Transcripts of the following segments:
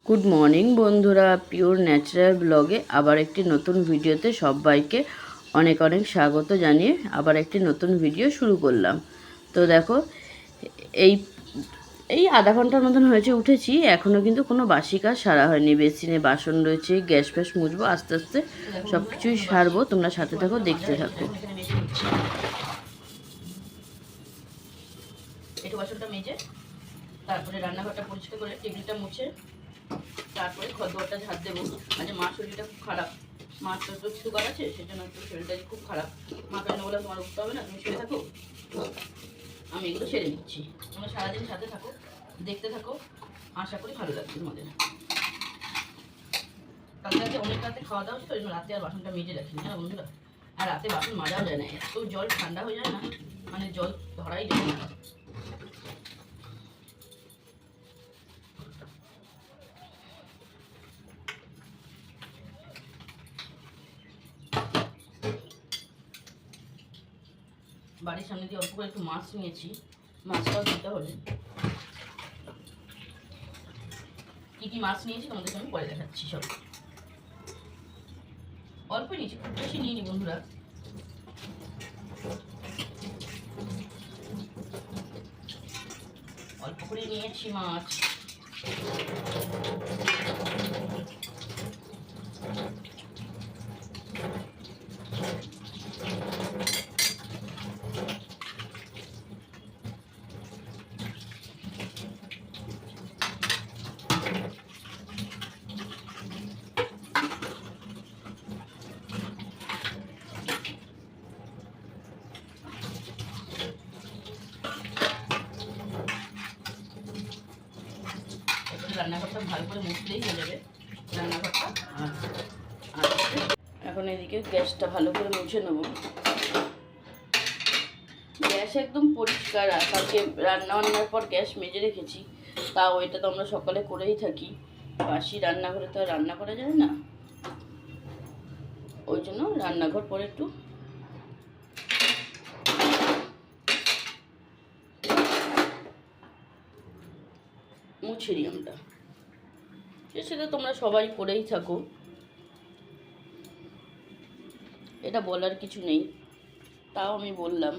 Good morning বন্ধুরা, pure natural ব্লগে আবার একটি নতুন ভিডিওতে সবাইকে অনেক অনেক স্বাগত জানিয়ে আবার একটি নতুন ভিডিও শুরু করলাম। তো দেখো, এই এই আধা ঘন্টার মতন হয়েছে উঠেছি, এখনও কিন্তু কোনো বাসি কাজ সারা হয়নি। বেসিনে বাসন রয়েছে, গ্যাস ফ্যাস মুছবো, আস্তে আস্তে সব কিছুই সারবো। তোমরা সাথে থাকো, দেখতে থাকো। একটু বাসনটা মেজে তারপরে রান্নাঘরটা পরিষ্কার করে টেবিলটা মুছে তারপরে ঘরদোয়ারটা ঝাড় দেবো। মানে মার শরীরটা খুব খারাপ, মার তো একটু সুগার আছে, সেজন্য একটু শরীরটা খুব খারাপ। মাকে জন্য বলে তোমার উঠতে হবে না, তুমি শুয়ে থাকো, আমি এগুলো সেরে নিচ্ছি। তোমরা সারাদিন সাথে থাকো, দেখতে থাকো, আশা করি ভালো লাগবে তোমাদের। কালকে রাতে অনেক রাতে খাওয়া দাওয়া ছিল, ওই জন্য রাতে আর বাসনটা মেজে রাখিনি না বন্ধুরা। আর রাতে বাসন মাজাও যায় না, এত জল ঠান্ডা হয়ে যায় না, মানে জল ধরাই যায় না। বাড়ির সামনে দিয়ে অল্প করে একটু মাছ নিয়েছি, মাছটাও দিতে হবে। কী কী মাছ নিয়েছি তোমাদের আমি পরে দেখাচ্ছি। সব অল্প নিয়েছি, খুব বেশি নিইনি বন্ধুরা। অল্প করে নিয়েছি মাছ। রান্নাঘরটা ভালো করে মুছলেই হয়ে যাবে রান্নাঘরটা। এখন এদিকে গ্যাসটা ভালো করে মুছে নেব। গ্যাস একদম পরিষ্কার, আর কালকে রান্নার পর গ্যাস মেজে রেখেছি, তাও এটা তো আমরা সকালে করেই থাকি। বাসি রান্নাঘরে তো আর রান্না করা যায় না, ওই জন্য রান্নাঘর পরে একটু মুছে নিই আমরা। সেটা তোমরা সবাই করেই থাকো, এটা বলার কিছু নেই, তাও আমি বললাম।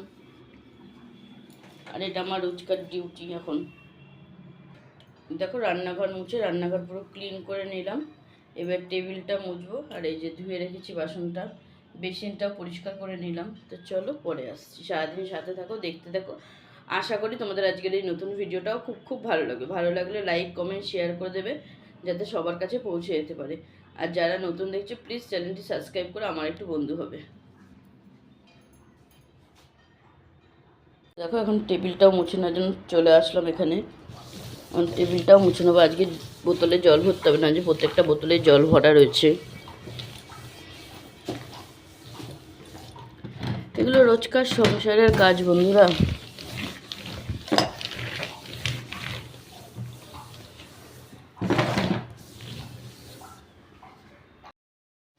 আর এটা আমার রোজকার ডিউটি। এখন দেখো, রান্নাঘর মুছে রান্নাঘর পুরো ক্লিন করে নিলাম। এবার টেবিলটা মুছবো, আর এই যে ধুয়ে রেখেছি বাসনটা, বেসিনটাও পরিষ্কার করে নিলাম। তো চলো পরে আসছি, সারাদিন সাথে থাকো, দেখতে থাকো। আশা করি তোমাদের আজকের এই নতুন ভিডিওটাও খুব খুব ভালো লাগবে। ভালো লাগলে লাইক কমেন্ট শেয়ার করে দেবে, যাতে সবার কাছে পৌঁছে যেতে পারে। আর যারা নতুন দেখছে প্লিজ চ্যানেলটি সাবস্ক্রাইব করে আমার একটু বন্ধু হবে। দেখো, এখন টেবিলটাও মুছে নেওয়ার জন্য চলে আসলাম এখানে। টেবিলটাও মুছে নেবো। আজকে বোতলে জল ভরতে হবে না, যে প্রত্যেকটা বোতলে জল ভরা রয়েছে। এগুলো রোজকার সংসারের কাজ বন্ধুরা।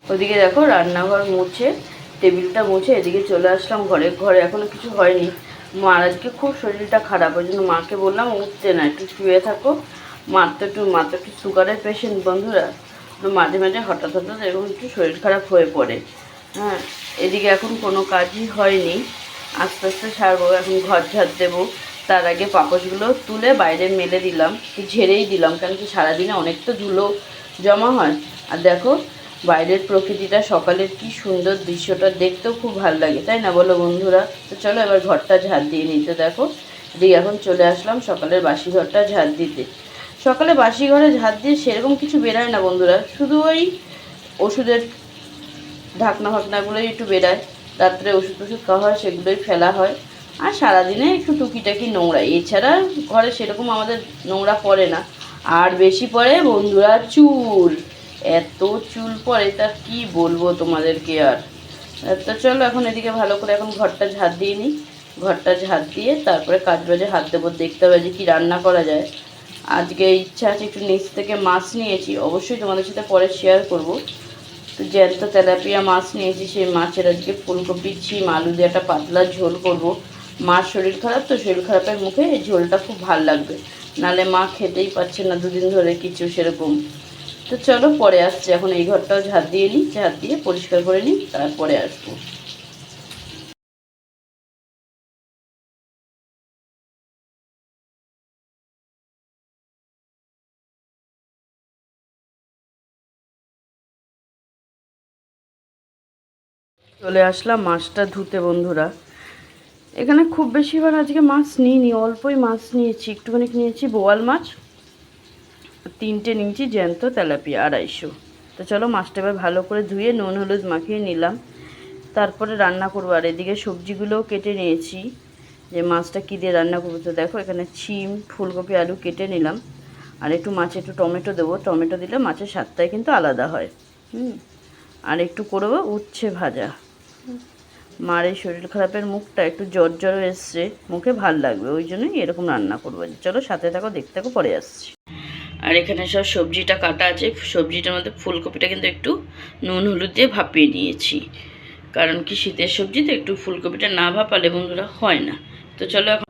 ওদিকে দেখো, রান্নাঘর মুছে টেবিলটা মুছে এদিকে চলে আসলাম ঘরে। ঘরে এখনো কিছু হয়নি। মার আজকে খুব শরীরটা খারাপ, ওই জন্য মাকে বললাম উঠতে না, একটু শুয়ে থাকো। মা তো একটু সুগারের পেশেন্ট বন্ধুরা, তো মাঝে মাঝে হঠাৎ হঠাৎ এরকম একটু শরীর খারাপ হয়ে পড়ে। হ্যাঁ, এদিকে এখন কোনো কাজই হয়নি, আস্তে আস্তে সারবো। এখন ঘর ঝাড় দেবো, তার আগে পাপোশগুলো তুলে বাইরে মেলে দিলাম, ঝেড়েই দিলাম, কারণ কি সারাদিনে অনেক তো ধুলো জমা হয়। আর দেখো, বাইরের প্রকৃতিটা সকালের কি সুন্দর দৃশ্যটা, দেখতেও খুব ভালো লাগে, তাই না বলো বন্ধুরা? তো চলো এবার ঘরটা ঝাড় দিয়ে নিতে। দেখো এদিকে এখন চলে আসলাম সকালের বাসি ঘরটা ঝাড় দিতে। সকালে বাসি ঘরে ঝাড় দিয়ে সেরকম কিছু বেরোয় না বন্ধুরা, শুধু ওই ওষুধের ঢাকনা ফাকনাগুলোই একটু বেরোয়। রাত্রে ওষুধ খাওয়া হয়, সেগুলোই ফেলা হয়। আর সারাদিনে একটু টুকিটাকি নোংরা, এছাড়া ঘরে সেরকম আমাদের নোংরা পড়ে না। আর বেশি পড়ে বন্ধুরা চুল, এত চুল পড়ে তা কি বলবো তোমাদেরকে। আর তো চলো এখন এদিকে ভালো করে এখন ঘরটা ঝাড় দিয়ে নিই। ঘরটা ঝাড় দিয়ে তারপরে কাজ বাজে হাত দেবো, দেখতে হবে যে কী রান্না করা যায়। আজকে ইচ্ছা আছে, একটু নিচ থেকে মাছ নিয়েছি, অবশ্যই তোমাদের সাথে পরে শেয়ার করব। তো জ্যান্ত তেলাপিয়া মাছ নিয়েছি, সেই মাছের আজকে ফুলকপি ছিম আলু দিয়ে একটা পাতলা ঝোল করব। মার শরীর খারাপ, তো শরীর খারাপের মুখে এই ঝোলটা খুব ভাল লাগবে, নাহলে মা খেতেই পারছে না দুদিন ধরে কিছু সেরকম। তো চলো পরে আসছি, এখন এই ঘরটাও ঝাঁট দিয়ে নিই, ঝাঁট দিয়ে পরিষ্কার করে নিই, তারপরে আসবো। চলে আসলাম মাছটা ধুতে বন্ধুরা। এখানে খুব বেশিবার আজকে মাছ নিইনি, অল্পই মাছ নিয়েছি, একটুখানি নিয়েছি বোয়াল মাছ, 3টে নিয়েছি জ্যান্ত তেলাপিয়া 250। তো চলো মাছটা এবার ভালো করে ধুয়ে নুন হলুদ মাখিয়ে নিলাম, তারপরে রান্না করবো। আর এদিকে সবজিগুলোও কেটে নিয়েছি, যে মাছটা কী দিয়ে রান্না করবো। তো দেখো এখানে শিম, ফুলকপি, আলু কেটে নিলাম, আর একটু মাছে একটু টমেটো দেবো, টমেটো দিলে মাছের স্বাদটাই কিন্তু আলাদা হয়। আর একটু করবো উচ্ছে ভাজা। মার এই শরীর খারাপের মুখটা একটু জ্বর জ্বর এসছে, মুখে ভাল লাগবে, ওই জন্যই এরকম রান্না করবো। চলো সাথে থাকো, দেখতে থাকো, পরে আসছি। আর এখানে সব সবজিটা কাটা আছে, সবজিটার মধ্যে ফুলকপিটা কিন্তু একটু নুন হলুদ দিয়ে ভাপিয়ে নিয়েছি, কারণ কি শীতের সবজি তো একটু ফুলকপিটা না ভাপালে বন্ধুরা হয় না। তো চলো এখন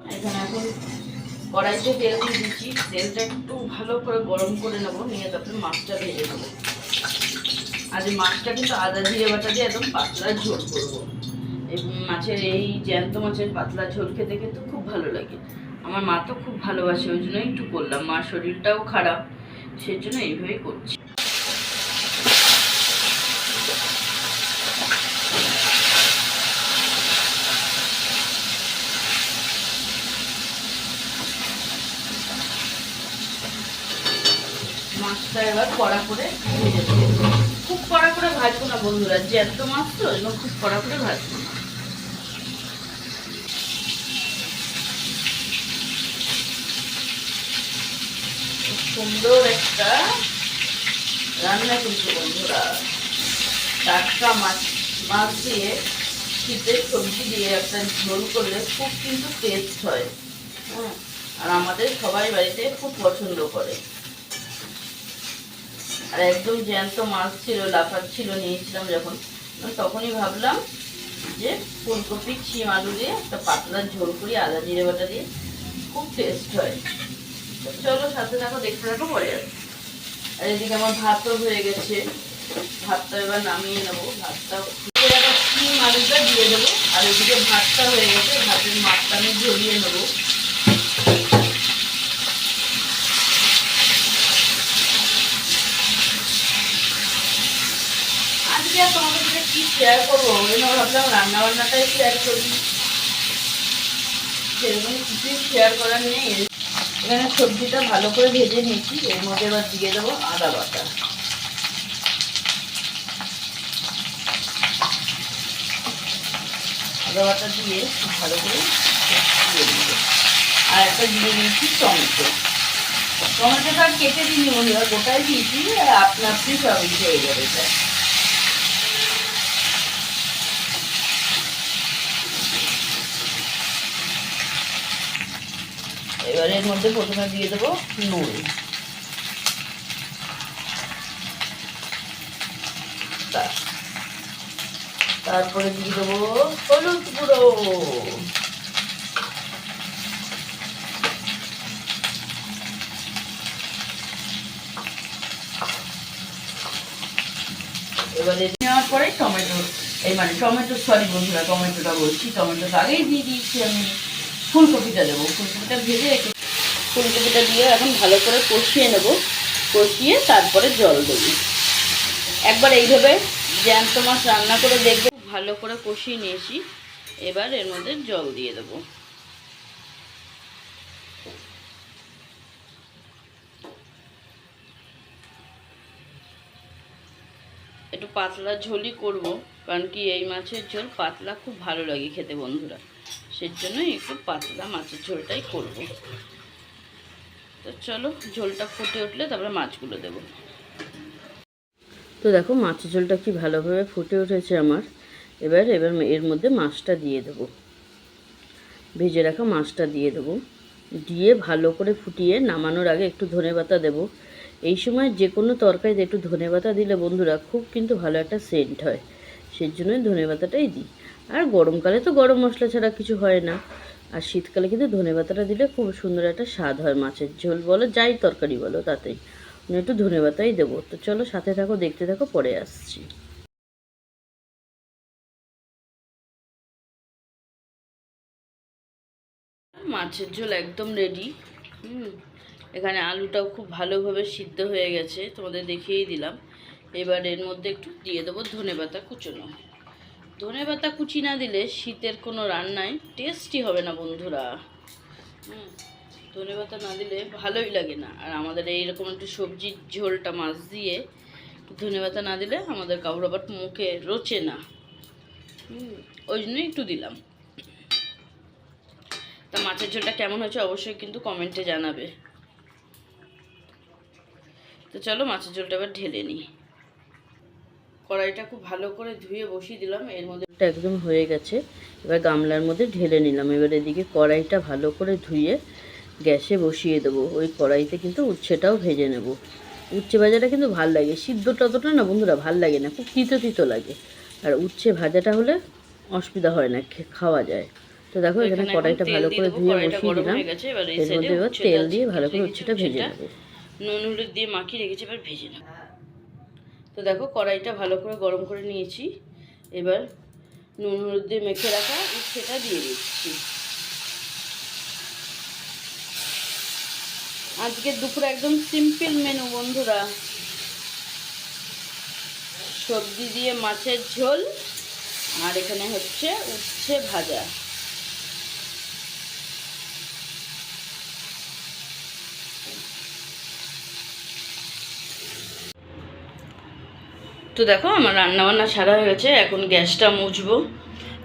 কড়াইতে তেল দিয়ে দিচ্ছি, তেলটা একটু ভালো করে গরম করে নেবো, নিয়ে তারপরে মাছটা ভেজে নেবো। আর এই মাছটা কিন্তু আদা জিরে বাটা দিয়ে একদম পাতলা ঝোল করবো। এই মাছের, এই জ্যান্ত মাছের পাতলা ঝোল খেতে কিন্তু খুব ভালো লাগে, আমার মা তো খুব ভালোবাসে, ওই জন্যই একটু করলাম। মার শরীরটাও খারাপ, সেই জন্য এইভাবেই করছি। মাছটা এবার কড়া করে ভেজে দেবো, খুব কড়া করে ভাজবো না বন্ধুরা, জ্যান্ত মাছ তো এবার খুব কড়া করে ভাজবো না। সুন্দর একটা রান্না কিন্তু বন্ধুরা, টাটকা মাছ মাছ দিয়ে শীতের সবজি দিয়ে একটা ঝোল করলে খুব কিন্তু টেস্ট হয়। আর আমাদের সবাই বাড়িতে খুব পছন্দ করে। আর একদম জ্যান্ত মাছ ছিল, লাফাচ্ছিল, নিয়েছিলাম যখন, তখনই ভাবলাম যে ফুলকপি শিম আলু দিয়ে একটা পাতলা ঝোল করি আদা জিরে বাটা দিয়ে, খুব টেস্ট হয়। চলো সাথে থাকো, দেখতে থাকো, পরে আসো। আর এদিকে আমার ভাতও হয়ে গেছে, ভাতটা এবার নামিয়ে নেবো। ভাতটা শিম আলুটা দিয়ে দেবো, আর এদিকে ভাতটা হয়ে গেছে, ভাতের মাছটা আমি ঝরিয়ে নেবো। আজকে আর তোমাদের সাথে কি শেয়ার করবো, ওই জন্য ভাবলাম রান্না বান্নাটাই শেয়ার করি, সেরকম কিছুই শেয়ার করার নেই। এখানে সবজিটা ভালো করে ভেজে নিয়েছি, এর মধ্যে এবার দিয়ে দেবো আদা বাটা। আদা বাটা দিয়ে ভালো করে দিয়ে দিব। আর একটা দিয়ে দিয়েছি টমেটো, টমেটোটা কেটে দিইনি বন্ধুরা, গোটাই দিয়েছি, আপনা আপনি সব হয়ে যাবে এটা। এবার এর মধ্যে প্রথমে দিয়ে দেবো নুন, তারপরে দিয়ে দেবো হলুদ গুঁড়ো, এবারে নেওয়ার পরে টমেটো, টমেটো সরি বন্ধুরা, টমেটোটা বলছি, টমেটোটা আগেই দিয়ে দিয়েছি আমি। ফুলকপিটা দেবো, ফুলকপিটা ভেজে একটু, ফুলকপিটা দিয়ে এখন ভালো করে কষিয়ে নেব, কষিয়ে তারপরে জল দেবো। একবার এইভাবে জ্যান্ত মাছ রান্না করে দেখবে, ভালো করে কষিয়ে নিয়েছি, এবার এর মধ্যে জল দিয়ে দেবো। একটু পাতলা ঝোলই করব, কারণ কি এই মাছের ঝোল পাতলা খুব ভালো লাগে খেতে বন্ধুরা, সেই জন্যই একটু পাতলা মাছের ঝোলটাই করব। তো চলো ঝোলটা ফুটে উঠলে তারপরে মাছগুলো দেবো। তো দেখো মাছের ঝোলটা কি ভালোভাবে ফুটে উঠেছে আমার। এবার এর মধ্যে মাছটা দিয়ে দেবো, ভেজে রাখা মাছটা দিয়ে দেবো, দিয়ে ভালো করে ফুটিয়ে নামানোর আগে একটু ধনেপাতা দেবো। এই সময় যে কোনো তরকারিতে একটু ধনেপাতা দিলে বন্ধুরা খুব কিন্তু ভালো একটা সেন্ট হয়, সেই জন্যই ধনেপাতাটাই দিই। আর গরমকালে তো গরম মশলা ছাড়া কিছু হয় না, আর শীতকালে কিন্তু ধনেপাতাটা দিলে খুব সুন্দর একটা স্বাদ হয়, মাছের ঝোল বলো যাই তরকারি বলো তাতেই। আমি একটু ধনেপাতাই দেবো। তো চলো সাথে থাকো, দেখতে থাকো, পরে আসছি। মাছের ঝোল একদম রেডি। এখানে আলুটাও খুব ভালোভাবে সিদ্ধ হয়ে গেছে, তোমাদের দেখিয়েই দিলাম। এবার এর মধ্যে একটু দিয়ে দেবো ধনেপাতা কুচোনো। ধনেপাতা কুচি না দিলে শীতের কোনো রান্নায় টেস্টি হবে না বন্ধুরা। ধনেপাতা না দিলে ভালোই লাগে না। আর আমাদের এইরকম একটু সবজির ঝোলটা মাছ দিয়ে ধনেপাতা না দিলে আমাদের কাউর আবার মুখে রোচে না। ওই জন্যই একটু দিলাম। তা মাছের ঝোলটা কেমন হয়েছে অবশ্যই কিন্তু কমেন্টে জানাবে। তো চলো মাছের ঝোলটা এবার ঢেলে নিই। কড়াইটা খুব ভালো করে ধুয়ে বসিয়ে দিলাম, এর মধ্যে একদম হয়ে গেছে। এবার গামলার মধ্যে ঢেলে নিলাম। এবার এদিকে কড়াইটা ভালো করে ধুয়ে গ্যাসে বসিয়ে দেবো। ওই কড়াইতে কিন্তু উচ্ছেটাও ভেজে নেব। উচ্ছে ভাজাটা কিন্তু ভাল লাগে, সিদ্ধ ততটা না বন্ধুরা ভাল লাগে না, খুব তিতো তিতো লাগে। আর উচ্ছে ভাজাটা হলে অসুবিধা হয় না, খাওয়া যায়। তো দেখো এখানে কড়াইটা ভালো করে ধুয়ে বসিয়ে দিলাম। এর মধ্যে এবার তেল দিয়ে ভালো করে উচ্ছেটা ভেজে নেব। নুন হলুদ দিয়ে মাখিয়ে রেখেছি, এবার ভেজে নেব। তো দেখো কড়াইটা ভালো করে গরম করে নিয়েছি। এবার নুন হলুদ দিয়ে মেখে রাখা উচ্ছেটা দিয়ে দিচ্ছি। আজকে দুপুরে একদম সিম্পল মেনু বন্ধুরা, সবজি দিয়ে মাছের ঝোল আর এখানে হচ্ছে উচ্ছে ভাজা। তো দেখো আমার রান্নাবান্না সারা হয়ে গেছে। এখন গ্যাসটা মুছবো,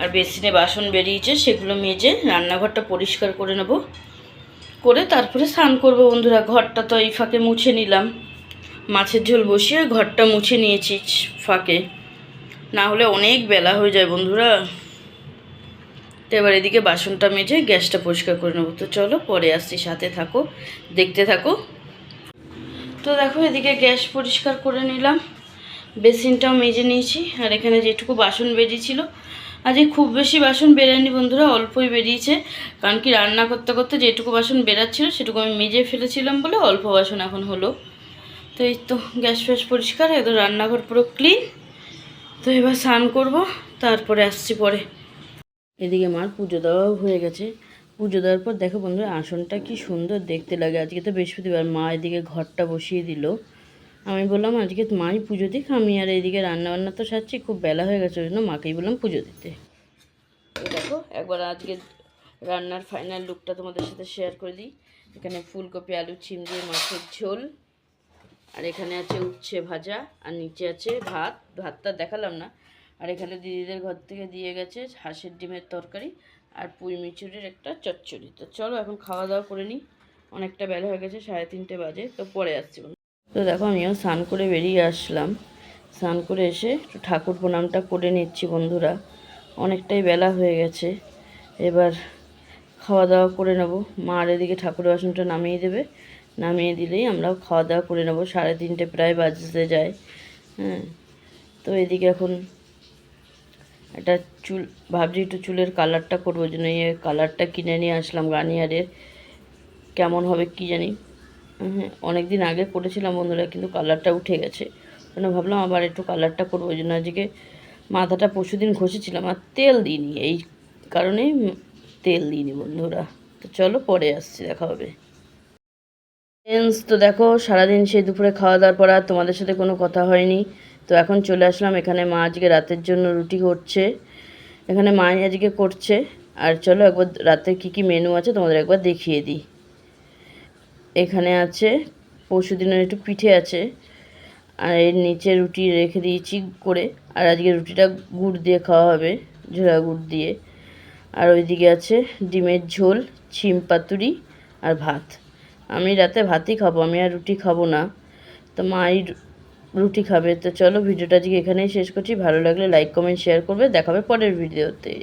আর বেসিনে বাসন বেরিয়েছে সেগুলো মেজে রান্নাঘরটা পরিষ্কার করে নেব, করে তারপরে স্নান করবো বন্ধুরা। ঘরটা তো এই ফাঁকে মুছে নিলাম, মাছের ঝোল বসিয়ে ঘরটা মুছে নিয়েছি ফাঁকে, না হলে অনেক বেলা হয়ে যায় বন্ধুরা। তো এবার এদিকে বাসনটা মেজে গ্যাসটা পরিষ্কার করে নেবো। তো চলো পরে আসছি, সাথে থাকো, দেখতে থাকো। তো দেখো এদিকে গ্যাস পরিষ্কার করে নিলাম, বেসিনটাও মেজে নিয়েছি। আর এখানে যেটুকু বাসন বেরিয়েছিল, আজকে খুব বেশি বাসন বেরোয়নি বন্ধুরা, অল্পই বেরিয়েছে। কারণ কি রান্না করতে করতে যেটুকু বাসন বেরাচ্ছিল সেটুকু আমি মেজে ফেলেছিলাম বলে অল্প বাসন এখন হলো। তো এই তো গ্যাস ফ্যাস পরিষ্কার, একদম রান্নাঘর পুরো ক্লিন। তো এবার স্নান করবো, তারপরে আসছি পরে। এদিকে মার পুজো দেওয়াও হয়ে গেছে। পুজো দেওয়ার পর দেখো বন্ধুরা আসনটা কি সুন্দর দেখতে লাগে। আজকে তো বৃহস্পতিবার, মা এদিকে ঘরটা বসিয়ে দিল। আমি বললাম আজকে মাই পুজো দিক, আমি আর এইদিকে রান্নাবান্না তো সারছি, খুব বেলা হয়ে গেছে, ওই জন্য মাকেই বললাম পুজো দিতে। তো দেখো একবার আজকে রান্নার ফাইনাল লুকটা তোমাদের সাথে শেয়ার করে দিই। এখানে ফুলকপি আলু সিম দিয়ে মাছের ঝোল, আর এখানে আছে উচ্ছে ভাজা, আর নিচে আছে ভাত। ভাতটা দেখালাম না। আর এখানে দিদিদের ঘর থেকে দিয়ে গেছে হাঁসের ডিমের তরকারি আর পুঁই মিচুরির একটা চচ্চড়ি। তো চলো এখন খাওয়া দাওয়া করে নিই, অনেকটা বেলা হয়ে গেছে, 3:30 বাজে। তো পরে আসছি। তো দেখো আমিও স্নান করে বেরিয়ে আসলাম। স্নান করে এসে একটু ঠাকুর প্রণামটা করে নিচ্ছি বন্ধুরা, অনেকটাই বেলা হয়ে গেছে। এবার খাওয়া দাওয়া করে নেব। মা আর এদিকে ঠাকুরের বাসনটা নামিয়ে দেবে, নামিয়ে দিলেই আমরাও খাওয়া দাওয়া করে নেব। 3:30 প্রায় বাজতে যায়। তো এদিকে এখন একটা চুল ভাবছি একটু চুলের কালারটা করবো, জন্য এই কালারটা কিনে নিয়ে আসলাম গার্নিয়ারের। কেমন হবে কি জানি, অনেক দিন আগে করেছিলাম বন্ধুরা, কিন্তু কালারটা উঠে গেছে। মানে ভাবলাম আবার একটু কালারটা করবো, ওই জন্য আজকে মাথাটা পরশুদিন ঘষেছিলাম আর তেল দিইনি, এই কারণেই তেল দিইনি বন্ধুরা। তো চলো পরে আসছি, দেখা হবে। তো দেখো সারাদিন সেই দুপুরে খাওয়া দাওয়ার পর আর তোমাদের সাথে কোনো কথা হয়নি। তো এখন চলে আসলাম এখানে, মা আজকে রাতের জন্য রুটি করছে, এখানে মা আজকে করছে। আর চলো একবার রাতে কি কি মেনু আছে তোমাদের একবার দেখিয়ে দিই। এখানে আছে পরশুদিনের একটু পিঠে আছে, আর এর নিচে রুটি রেখে দিয়েছি করে। আর আজকে রুটিটা গুড় দিয়ে খাওয়া হবে, ঝোড়া গুড় দিয়ে। আর ওইদিকে আছে ডিমের ঝোল, শিম পাতুরি আর ভাত। আমি রাতে ভাতই খাবো, আমি আর রুটি খাবো না। তো মাই রুটি খাবে। তো চলো ভিডিওটা আজকে এখানেই শেষ করছি। ভালো লাগলে লাইক কমেন্ট শেয়ার করবে, দেখাবে পরের ভিডিওতে।